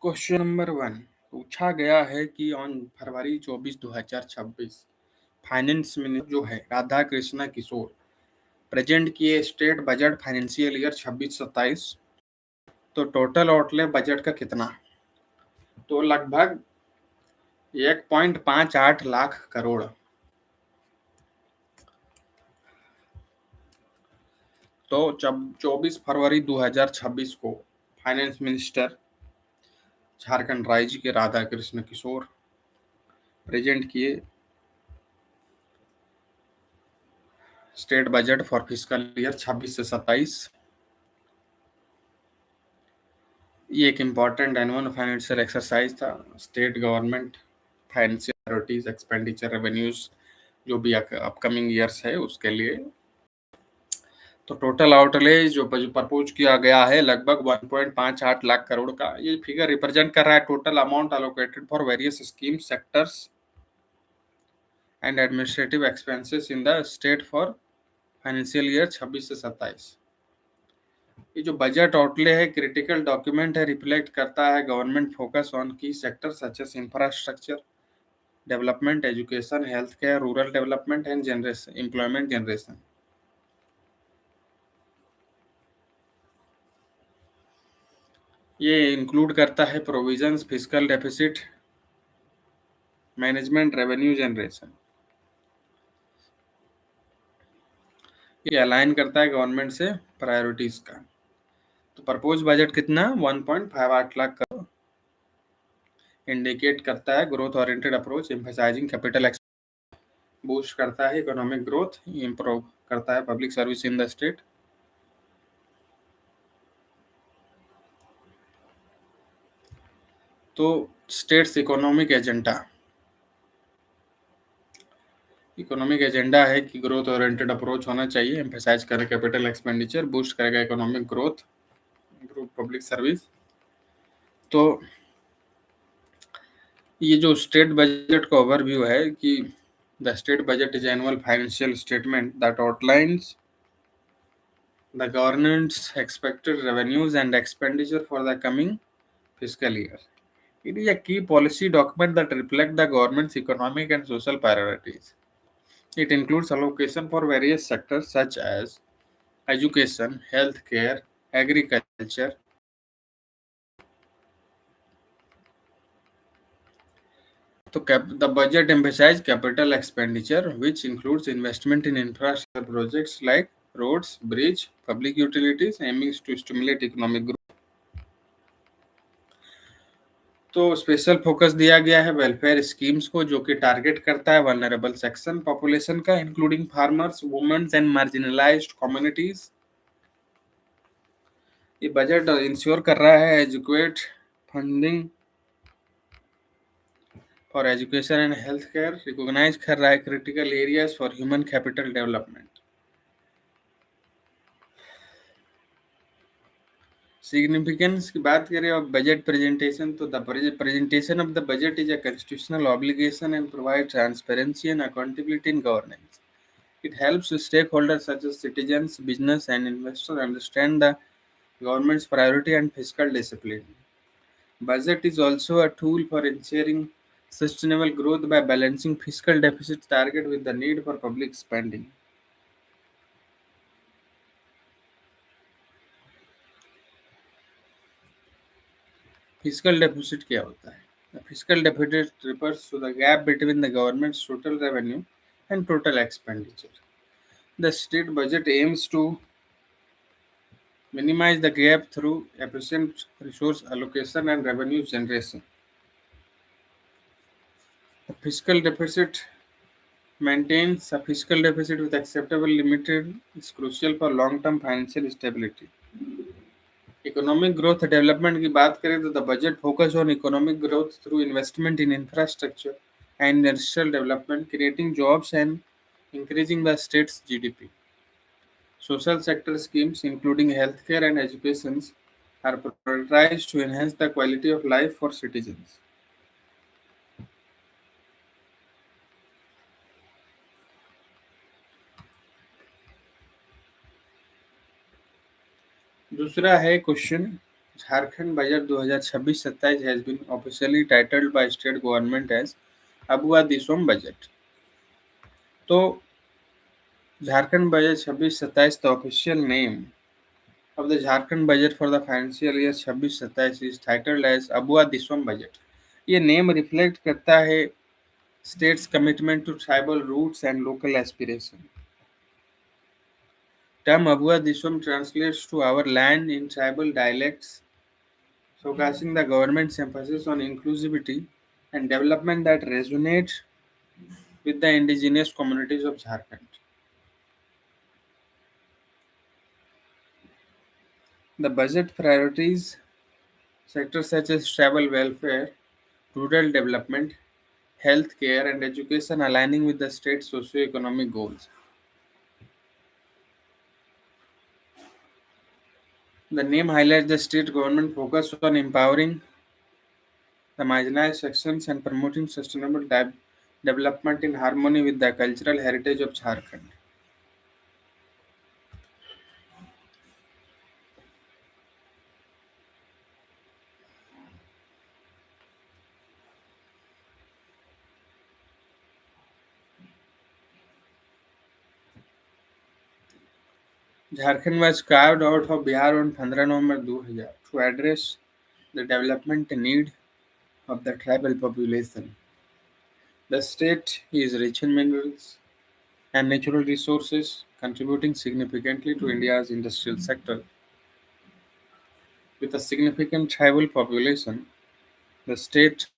Question number 1 पूछा गया है कि ऑन फरवरी 24, 2026 फाइनेंस मिनिस्टर जो है राधा कृष्णा किशोर प्रेजेंट किए स्टेट बजट फाइनेंशियल ईयर 26-27। तो टोटल आउटले बजट का कितना? तो लगभग 1.58 लाख करोड़। तो जब 24 फरवरी 2026 को फाइनेंस मिनिस्टर झारखंड राज्य के राधा कृष्ण किशोर प्रेजेंट किए state budget for fiscal year 26 से 27। ये एक इम्पॉर्टेंट एनुअल फाइनेंशियल एक्सरसाइज था। State government financial priorities, expenditure, revenues जो भी अपकमिंग ईयर्स है उसके लिए। तो टोटल आउटले जो प्रपोज किया गया है लगभग 1.58 लाख करोड़ का। ये फिगर रिप्रेजेंट कर रहा है total amount allocated for various scheme sectors and administrative expenses in the state for financial year 26 से 27। ये जो बजट आउटले है क्रिटिकल डॉक्यूमेंट है, रिफ्लेक्ट करता है government focus on key sector such as infrastructure development, education, health care, rural development and generation, employment generation. ये include करता है provisions, fiscal deficit management, revenue generation. ये अलाइन करता है गवर्नमेंट से प्रायोरिटीज का। तो प्रपोज बजट कितना? 1.58 लाख करोड़। इंडिकेट करता है growth oriented approach, emphasising capital boost करता है इकोनॉमिक ग्रोथ, इंप्रूव करता है public service in the state. तो स्टेट्स इकोनॉमिक एजेंडा है कि ग्रोथ ओरिएंटेड अप्रोच होना चाहिए, एम्फसाइज करें कैपिटल एक्सपेंडिचर, बूस्ट करेगा economic growth, improve public service. तो ये जो स्टेट बजट का ओवरव्यू है कि the state budget is annual financial statement that outlines the governments expected revenues and expenditure for the coming fiscal year. It is a key policy document that reflects the government's economic and social priorities. It includes allocation for various sectors such as education, healthcare, agriculture. So the budget emphasizes capital expenditure, which includes investment in infrastructure projects like roads, bridge, public utilities, aiming to stimulate economic growth. तो special focus दिया गया है welfare schemes को, जो कि target करता है vulnerable section population का, including farmers, womens and marginalised communities. ये बजट इंश्योर कर रहा है educate funding for education and health care, recognise कर रहा है critical areas for human capital development. Significance की बात करें अब बजट प्रेजेंटेशन, तो the presentation of the budget is a constitutional obligation and provide transparency and accountability in governance. It helps stakeholders such as citizens, business, and investors understand the government's priority and fiscal discipline. Budget is also a tool for ensuring sustainable growth by balancing fiscal deficit target with the need for public spending. Fiscal deficit क्या होता है? The fiscal deficit refers to the gap between the government's total revenue and total expenditure. The state budget aims to minimize the gap through efficient resource allocation and revenue generation. The fiscal deficit maintains a fiscal deficit with acceptable limit is crucial for long-term financial stability. Economic growth development की बात करें तो the budget focus on economic growth through investment in infrastructure and industrial development, creating jobs and increasing the state's GDP. Social sector schemes, including healthcare and education, are prioritized to enhance the quality of life for citizens. दूसरा है question Jharkhand Budget 2026-27 has been officially titled by state government as Abua Disom Budget. तो Jharkhand Budget 26-27, the official name of the Jharkhand budget for the financial year 26-27 is titled as Abua Diswam Budget. ये name reflect करता है state's commitment to tribal roots and local aspiration. Term Abua Diswam translates to our land in tribal dialects, showcasing the government's emphasis on inclusivity and development that resonate with the indigenous communities of Jharkhand. The budget priorities sectors such as tribal welfare, rural development, healthcare, and education aligning with the state's socio-economic goals. The name highlights the state government focus on empowering the marginalized sections and promoting sustainable development in harmony with the cultural heritage of Jharkhand. Jharkhand was carved out of Bihar on 15 November 2000 to address the development need of the tribal population. The state is rich in minerals and natural resources, contributing significantly to India's industrial sector. With a significant tribal population, the state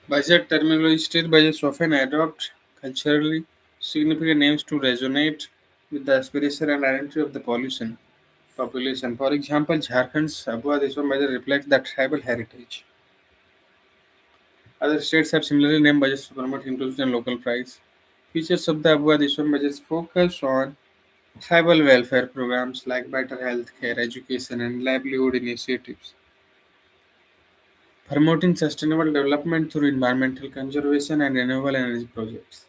budget terminology state budgets often adopt culturally significant names to resonate with the aspiration and identity of the population. For example, Jharkhand's Abua Deswan budget reflects the tribal heritage. Other states have similarly named budgets to promote inclusion and local pride. Features of the Abua Deswan budgets focus on tribal welfare programs like better health care, education, and livelihood initiatives, promoting sustainable development through environmental conservation and renewable energy projects.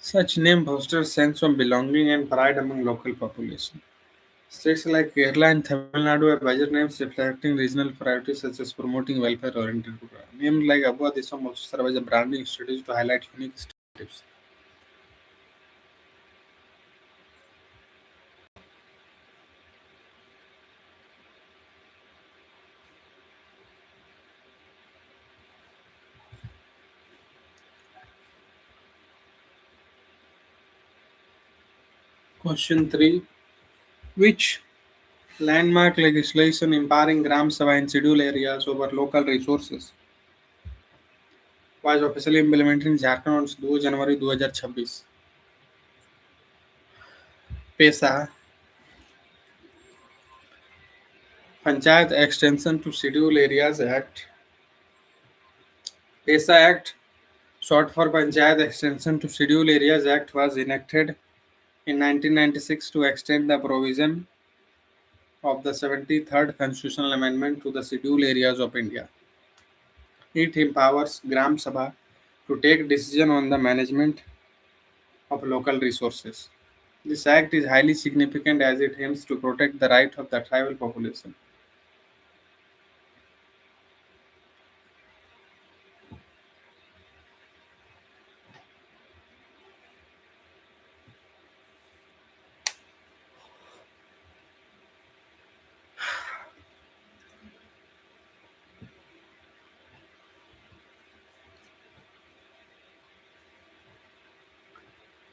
Such name fosters sense of belonging and pride among local population. States like Kerala and Tamil Nadu have budget names reflecting regional priorities such as promoting welfare-oriented programs. Names like Abua Desam also serve as a branding strategy to highlight unique initiatives. Question 3. Which landmark legislation empowering Gram Sabha in scheduled areas over local resources was officially implemented in Jharkhand on 2 January 2026? PESA, Panchayat Extension to Scheduled Areas Act. PESA Act, short for Panchayat Extension to Scheduled Areas Act, was enacted in 1996 to extend the provision of the 73rd Constitutional Amendment to the scheduled areas of India. It empowers Gram Sabha to take decision on the management of local resources. This act is highly significant as it aims to protect the right of the tribal population.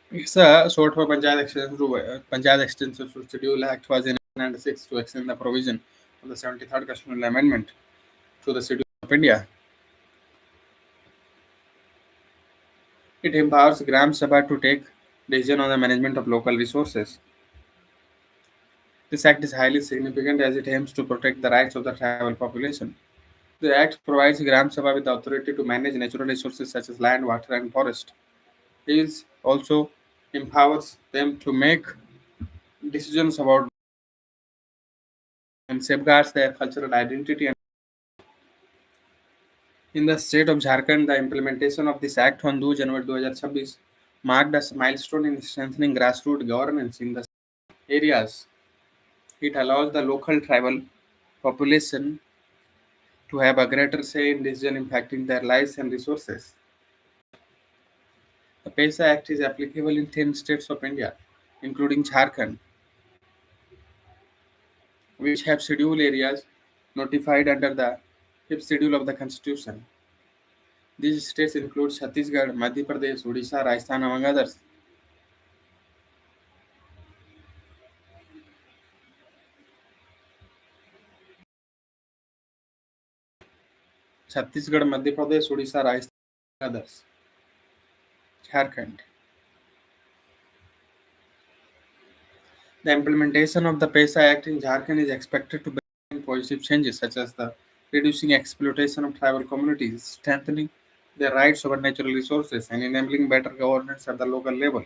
It's a sort for Panchayat Extension to Schedule Act was in 1996 to extend the provision of the 73rd Constitutional Amendment to the Schedule of India. It empowers Gram Sabha to take decision on the management of local resources. This act is highly significant as it aims to protect the rights of the tribal population. The act provides Gram Sabha with the authority to manage natural resources such as land, water, and forest. It also empowers them to make decisions about and safeguards their cultural identity. In the state of Jharkhand, the implementation of this act on 2 January 2026 marked a milestone in strengthening grassroots governance in the areas. It allows the local tribal population to have a greater say in decisions impacting their lives and resources. The PESA Act is applicable in 10 states of India, including Jharkhand, which have scheduled areas notified under the fifth schedule of the Constitution. These states include Chhattisgarh, Madhya Pradesh, Odisha, Rajasthan, among others. Chhattisgarh, Madhya Pradesh, Odisha, Rajasthan, among others. Jharkhand. The implementation of the PESA Act in Jharkhand is expected to bring positive changes such as the reducing exploitation of tribal communities, strengthening their rights over natural resources, and enabling better governance at the local level.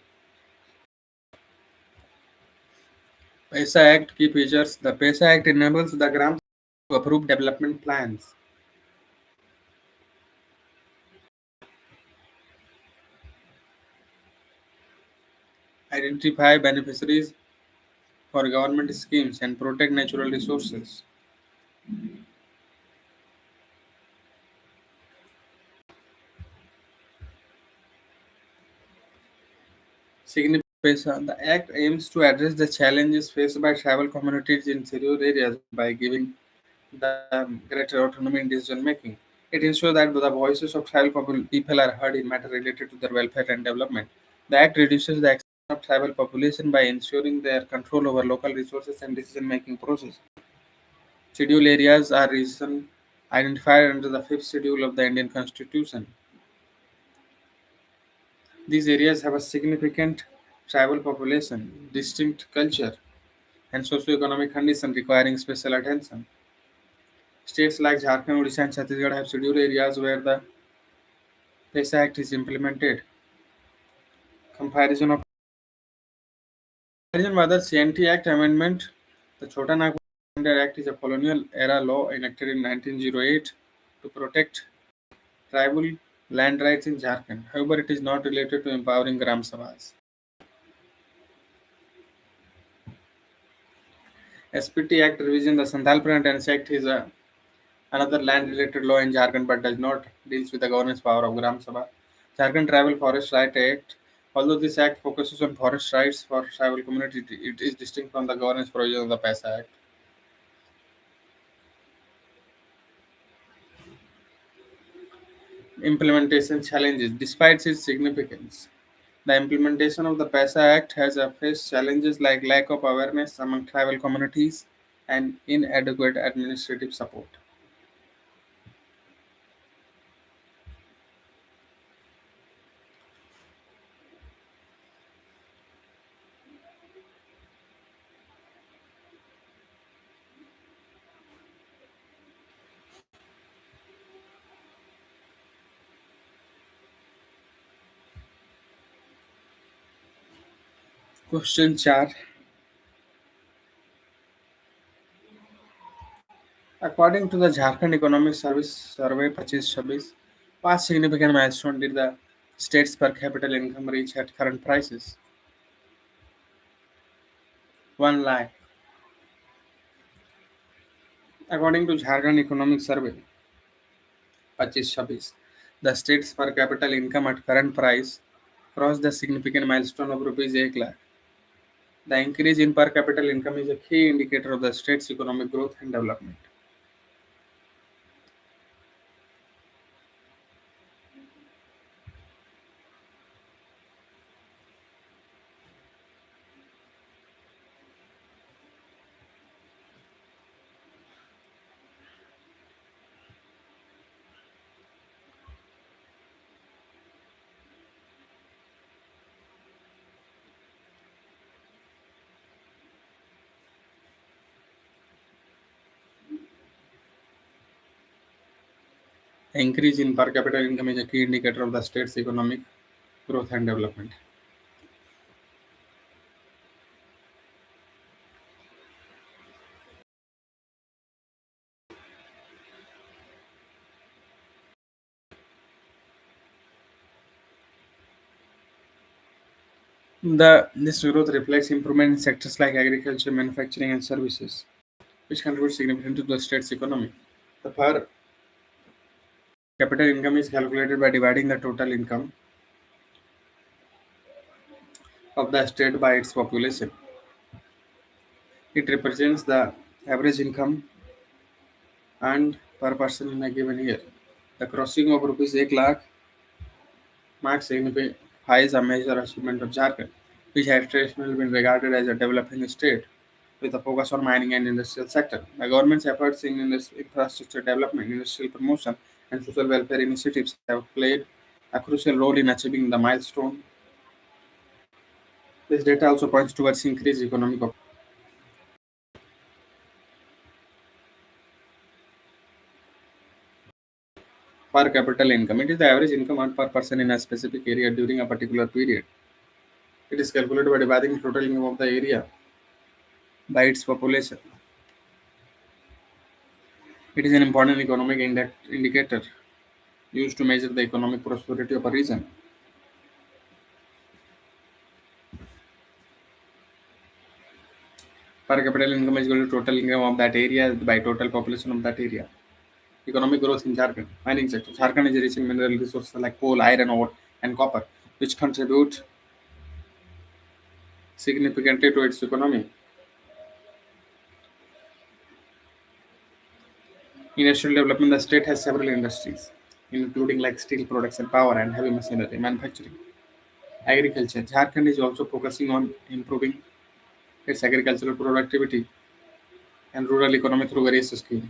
PESA Act key features. The PESA Act enables the Gram to approve development plans, identify beneficiaries for government schemes, and protect natural resources. Significant PESA. The Act aims to address the challenges faced by tribal communities in interior areas by giving them greater autonomy in decision making. It ensures that the voices of tribal people are heard in matters related to their welfare and development. The Act reduces the access of tribal population by ensuring their control over local resources and decision making process. Scheduled areas are regions identified under the fifth schedule of the Indian Constitution. These areas have a significant tribal population, distinct culture, and socio-economic conditions requiring special attention. States like Jharkhand, Odisha, and Chhattisgarh have scheduled areas where the PESA Act is implemented. Comparison of Comparison with the CNT Act amendment. The Chota Nagpur Act is a colonial era law enacted in 1908 to protect tribal land rights in Jharkhand. However, it is not related to empowering Gram Sabhas. SPT Act revision. The Santhal Tenancy Act is another land-related law in Jharkhand, but does not deals with the governance power of Gram Sabha. Jharkhand Tribal Forest Right Act. Although this act focuses on forest rights for tribal community, it is distinct from the governance provisions of the PESA Act. Implementation challenges. Despite its significance, the implementation of the PESA Act has faced challenges like lack of awareness among tribal communities and inadequate administrative support. Question 4. According to the Jharkhand Economic Service Survey 25-26, what significant milestone did the state's per capita income reach at current prices? 1 lakh. According to Jharkhand Economic Survey, 25-26, the state's per capita income at current price crossed the significant milestone of rupees 1 lakh. The increase in per capita income is a key indicator of the state's economic growth and development. The increase in per capita income is a key indicator of the state's economic growth and development. This growth reflects improvement in sectors like agriculture, manufacturing, and services, which contribute significantly to the state's economy. The per capita income is calculated by dividing the total income of the state by its population. It represents the average income earned per person in a given year. The crossing of rupees 1 lakh marks signifies a major achievement of Jharkhand, which has traditionally been regarded as a developing state with a focus on mining and industrial sector. The government's efforts in infrastructure development, industrial promotion, and social welfare initiatives have played a crucial role in achieving the milestone. This data also points towards increased economic per capita income. It is the average income earned per person in a specific area during a particular period. It is calculated by dividing the total income of the area by its population. It is an important economic indicator used to measure the economic prosperity of a region. Per capita income is equal to total income of that area by total population of that area. Economic growth in Jharkhand. Mining sector. Jharkhand is rich in mineral resources like coal, iron ore, and copper, which contribute significantly to its economy. In industrial development, the state has several industries, including like steel production, power and heavy machinery, manufacturing, agriculture. Jharkhand is also focusing on improving its agricultural productivity and rural economy through various schemes.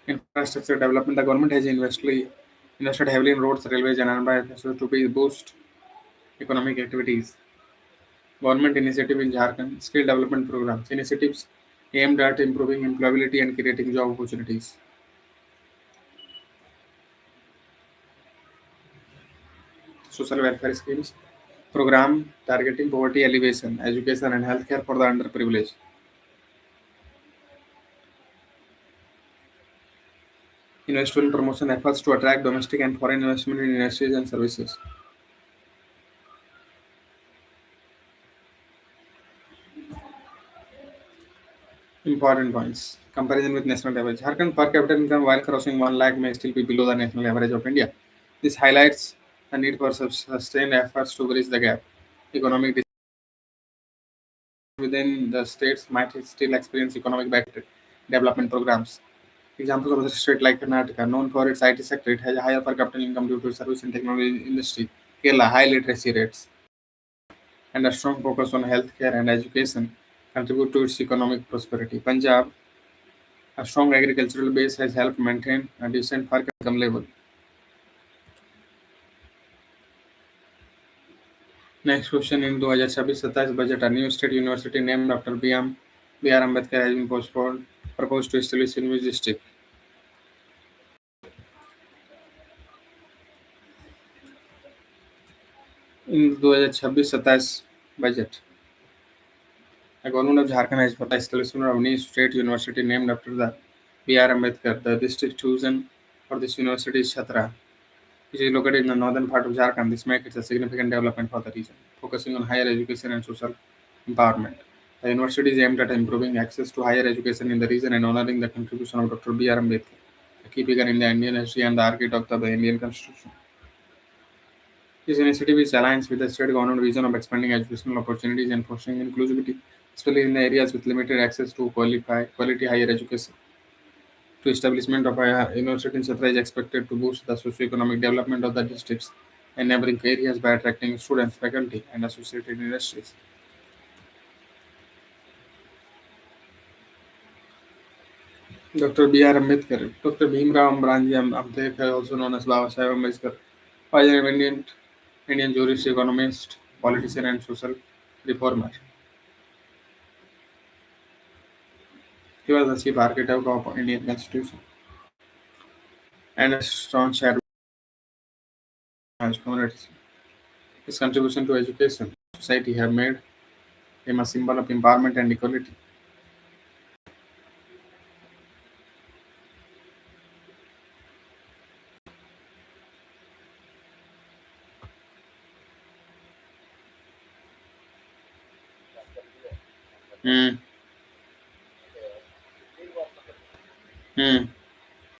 Infrastructure development, the government has invested heavily in roads, railways, and urban infrastructure to boost economic activities. Government initiative in Jharkhand, skill development programs, initiatives aimed at improving employability and creating job opportunities. Social welfare schemes, program targeting poverty alleviation, education, and healthcare for the underprivileged. Investment promotion efforts to attract domestic and foreign investment in industries and services. Important points. Comparison with national average. Jharkhand per capita income while crossing 1 lakh may still be below the national average of India. This highlights the need for sustained efforts to bridge the gap. Economic within the states might still experience economic development programs. Examples of the state like Karnataka, known for its IT sector, it has a higher per capita income due to service and technology industry. Kerala, high literacy rates, and a strong focus on healthcare and education contribute to its economic prosperity. Punjab, a strong agricultural base has helped maintain a decent per capita income level. Next question, in 2026-27 budget, a new state university named after B.R. Ambedkar has been proposed to establish in which district? In 2026-27 budget, the government of Jharkhand has proposed the establishment of a new state university named after the B.R. Ambedkar. The district chosen for this university is Chhatra, which is located in the northern part of Jharkhand. This makes it a significant development for the region, focusing on higher education and social empowerment. The university is aimed at improving access to higher education in the region and honoring the contribution of Dr. B.R. Ambedkar, a key figure in the Indian history and the architect of the Indian Constitution. This initiative is aligns with the state government vision of expanding educational opportunities and fostering inclusivity, especially in the areas with limited access to quality higher education. The establishment of a university in Chhatra is expected to boost the socio-economic development of the districts and neighboring areas by attracting students, faculty, and associated industries. Dr. B.R. Ambedkar, Dr. Bhimrao Ambranji Ambedkar, also known as Baba Sahib Ambedkar, was an Indian jurist, economist, politician, and social reformer. He was the chief architect of Indian Constitution and a staunch advocate of communities. His contribution to education and society have made him a symbol of empowerment and equality. Hmm.